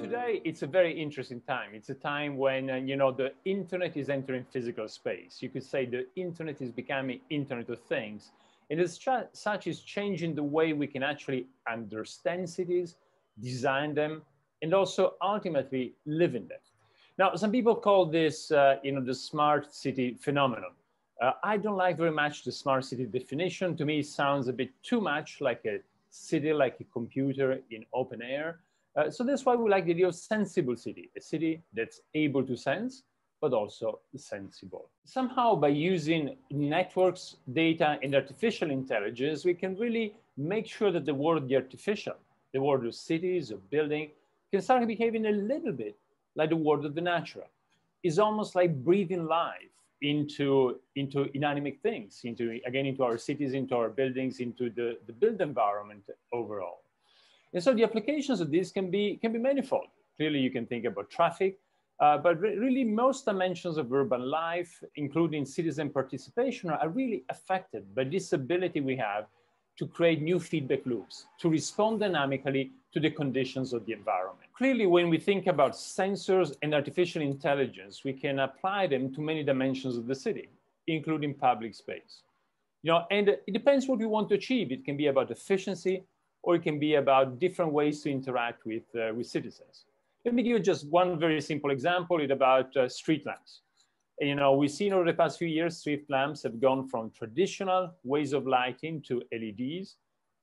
Today, it's a very interesting time. It's a time when, the internet is entering physical space. You could say the internet is becoming Internet of Things. And as such, is changing the way we can actually understand cities, design them, and also ultimately live in them. Now, some people call this, the smart city phenomenon. I don't like very much the smart city definition. To me, it sounds a bit too much like a city, like a computer in open air. So that's why we like the idea of sensible city, a city that's able to sense, but also sensible. Somehow by using networks, data, and artificial intelligence, we can really make sure that the world of the artificial, the world of cities, of building, can start behaving a little bit like the world of the natural. It's almost like breathing life into inanimate things, into our cities, into our buildings, into the built environment overall. And so the applications of this can be manifold. Clearly, you can think about traffic, but really most dimensions of urban life, including citizen participation, are really affected by this ability we have to create new feedback loops, to respond dynamically to the conditions of the environment. Clearly, when we think about sensors and artificial intelligence, we can apply them to many dimensions of the city, including public space. And it depends what we want to achieve. It can be about efficiency, or it can be about different ways to interact with citizens. Let me give you just one very simple example. It's about street lamps. We've seen over the past few years, street lamps have gone from traditional ways of lighting to LEDs.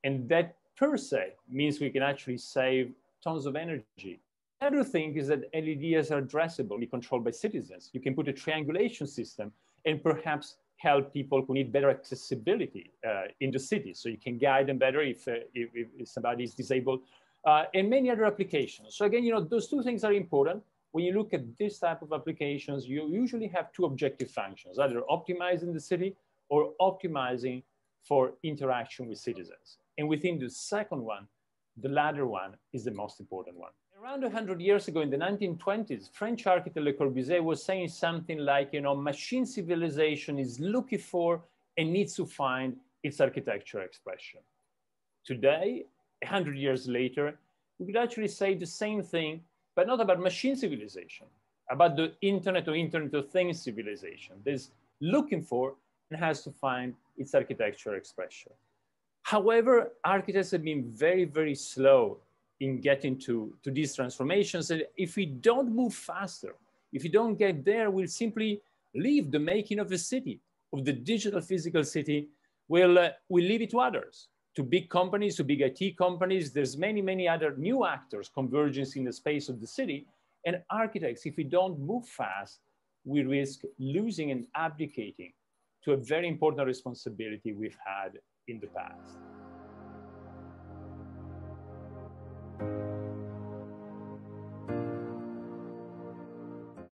And that per se means we can actually save tons of energy. The other thing is that LEDs are addressable, be controlled by citizens. You can put a triangulation system and perhaps help people who need better accessibility in the city. So you can guide them better if somebody is disabled, and many other applications. So again, those two things are important. When you look at this type of applications, you usually have two objective functions, either optimizing the city or optimizing for interaction with citizens. And within the second one, the latter one is the most important one. Around 100 years ago, in the 1920s, French architect Le Corbusier was saying something like, machine civilization is looking for and needs to find its architectural expression. Today, 100 years later, we could actually say the same thing, but not about machine civilization, about the internet or Internet of Things civilization. There's looking for and has to find its architectural expression. However, architects have been very, very slow in getting to these transformations. And if we don't move faster, if we don't get there, we'll simply leave the making of the city, of the digital physical city, we'll leave it to others, to big companies, to big IT companies. There's many, many other new actors converging in the space of the city. And architects, if we don't move fast, we risk losing and abdicating to a very important responsibility we've had in the past.